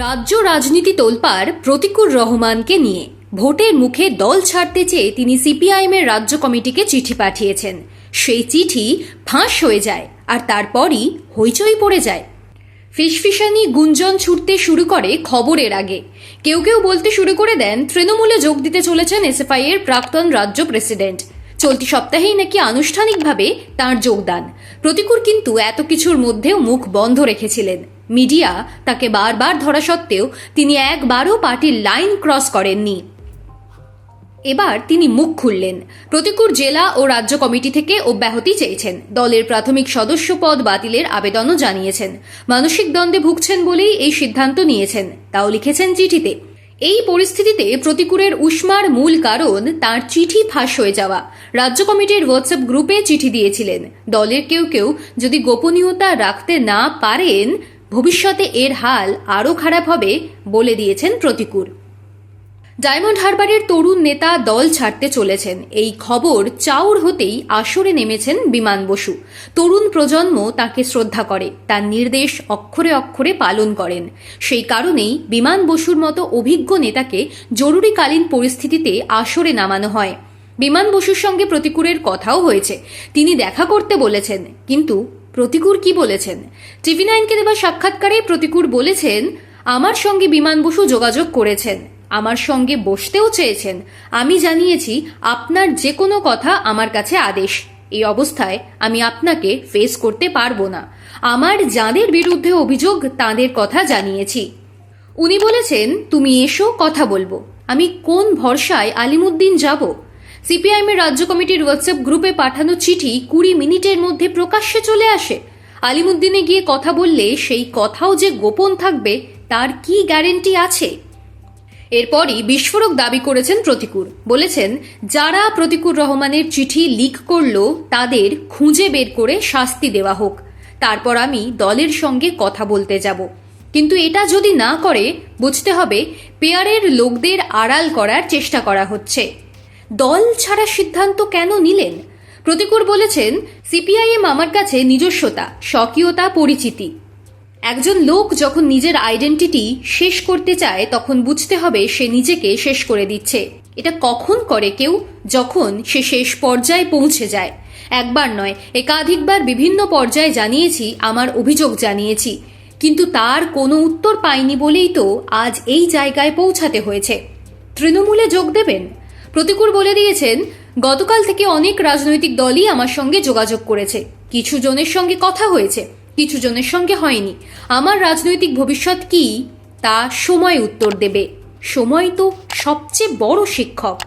রাজ্য রাজনীতি তোলপাড় প্রতিকুর রহমানকে নিয়ে। ভোটের মুখে দল ছাড়তে চেয়ে তিনি সিপিআইএমের রাজ্য কমিটিকে চিঠি পাঠিয়েছেন। সেই চিঠি ফাঁস হয়ে যায় আর তারপরই হইচই পড়ে যায়। ফিসফিসানি গুঞ্জন ছুটতে শুরু করে খবরের আগে। কেউ কেউ বলতে শুরু করে দেন তৃণমূলে যোগ দিতে চলেছেন এসএফআই এর প্রাক্তন রাজ্য প্রেসিডেন্ট। চলতি সপ্তাহেই নাকি আনুষ্ঠানিকভাবে তাঁর যোগদান। প্রতিকুর কিন্তু এত কিছুর মধ্যেও মুখ বন্ধ রেখেছিলেন। মিডিয়া তাকে বারবার ধরা সত্ত্বেও তিনি একবারও পার্টির লাইন ক্রস করেননি। এবার তিনি মুখ খুললেন। প্রতিকুর জেলা ও রাজ্য কমিটি থেকে অব্যাহতি চেয়েছেন। দলের প্রাথমিক সদস্য পদ বাতিলের আবেদনও জানিয়েছেন। মানসিক দ্বন্দ্বে ভুগছেন বলেই এই সিদ্ধান্ত নিয়েছেন, তাও লিখেছেন চিঠিতে। এই পরিস্থিতিতে প্রতিকুরের উষ্মার মূল কারণ তার চিঠি ফাঁস হয়ে যাওয়া। রাজ্য কমিটির হোয়াটসঅ্যাপ গ্রুপে চিঠি দিয়েছিলেন। দলের কেউ কেউ যদি গোপনীয়তা রাখতে না পারেন, ভবিষ্যতে এর হাল আরও খারাপ হবে বলে দিয়েছেন প্রতিকুর। ডায়মন্ড হারবারের তরুণ নেতা দল ছাড়তে চলেছেন, এই খবর চাউর হতেই আসরে নেমেছেন বিমান বসু। তরুণ প্রজন্ম তাকে শ্রদ্ধা করে, তার নির্দেশ অক্ষরে অক্ষরে পালন করেন। সেই কারণেই বিমান বসুর মতো অভিজ্ঞ নেতাকে জরুরিকালীন পরিস্থিতিতে আসরে নামানো হয়। বিমান বসুর সঙ্গে প্রতিকুরের কথাও হয়েছে, তিনি দেখা করতে বলেছেন। কিন্তু প্রতিকুর কি বলেছেন? টিভি9কে দেওয়া সাক্ষাৎকারে প্রতিকুর বলেছেন, আমার সঙ্গে বিমান বসু যোগাযোগ করেছেন, আমার সঙ্গে বসতেও চেয়েছেন। আমি জানিয়েছি আপনার যে কোনো কথা আমার কাছে আদেশ। এই অবস্থায় আমি আপনাকে ফেস করতে পারবো না। আমার যাদের বিরুদ্ধে অভিযোগ তাদের কথা জানিয়েছি। উনি বলেছেন, তুমি এসো, কথা বলবো। আমি কোন ভরসায় আলিমুদ্দিন যাব? সিপিআইএমের রাজ্য কমিটির হোয়াটসঅ্যাপ গ্রুপে পাঠানো চিঠি 20 মিনিটের মধ্যে প্রকাশ্যে চলে আসে। আলিমুদ্দিনে গিয়ে কথা বললে সেই কথাও যে গোপন থাকবে তার কি গ্যারেন্টি আছে? এরপরই বিস্ফোরক দাবি করেছেন প্রতিকুর। বলেছেন, যারা প্রতিকুর রহমানের চিঠি লিক করল তাদের খুঁজে বের করে শাস্তি দেওয়া হোক, তারপর আমি দলের সঙ্গে কথা বলতে যাব। কিন্তু এটা যদি না করে, বুঝতে হবে পেয়ারের লোকদের আড়াল করার চেষ্টা করা হচ্ছে। দল ছাড়ার সিদ্ধান্ত কেন নিলেন? প্রতিকুর বলেছেন, সিপিআইএম আমার কাছে নিজস্বতা, স্বকীয়তা, পরিচিতি। একজন লোক যখন নিজের আইডেন্টিটি শেষ করতে চায় তখন বুঝতে হবে সে নিজেকে শেষ করে দিচ্ছে। এটা কখন করে কেউ? যখন সে শেষ পর্যায়ে পৌঁছে যায়। একবার নয়, একাধিকবার বিভিন্ন পর্যায়ে জানিয়েছি, আমার অভিযোগ জানিয়েছি, কিন্তু তার কোনো উত্তর পাইনি বলেই তো আজ এই জায়গায় পৌঁছাতে হয়েছে। তৃণমূলে যোগ দেবেন? প্রতিকুর বলে দিয়েছেন, গতকাল থেকে অনেক রাজনৈতিক দলই আমার সঙ্গে যোগাযোগ করেছে। কিছু জনের সঙ্গে কথা হয়েছে, কিছু জনের সঙ্গে হয়নি। আমার রাজনৈতিক ভবিষ্যৎ কি তা সময় উত্তর দেবে। সময় তো সবচেয়ে বড় শিক্ষক।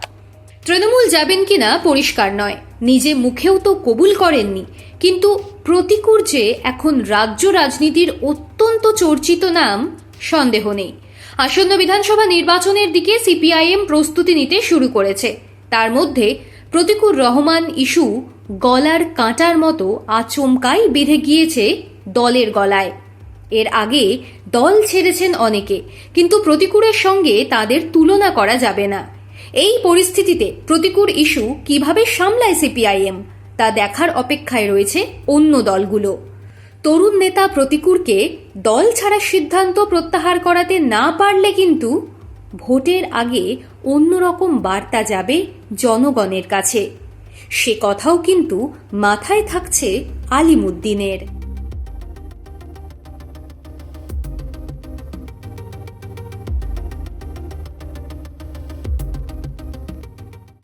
তৃণমূল যাবেন কিনা পরিষ্কার নয়, নিজে মুখেও তো কবুল করেননি। কিন্তু প্রতিকুর যে এখন রাজ্য রাজনীতির অত্যন্ত চর্চিত নাম, সন্দেহ নেই। আসন্ন বিধানসভা নির্বাচনের দিকে সিপিআইএম প্রস্তুতি নিতে শুরু করেছে। তার মধ্যে প্রতিকুর রহমান ইস্যু গলার কাঁটার মতো আচমকাই বেঁধে গিয়েছে দলের গলায়। এর আগে দল ছেড়েছেন অনেকে, কিন্তু প্রতিকুরের সঙ্গে তাদের তুলনা করা যাবে না। এই পরিস্থিতিতে প্রতিকুর ইস্যু কিভাবে সামলায় সিপিআইএম তা দেখার অপেক্ষায় রয়েছে অন্য দলগুলো। তরুণ নেতা প্রতিকুরকে দল ছাড়ার সিদ্ধান্ত প্রত্যাহার করাতে না পারলে কিন্তু ভোটের আগে অন্যরকম বার্তা যাবে জনগণের কাছে। সে কথাও কিন্তু মাথায় থাকছে আলিমুদ্দিনের।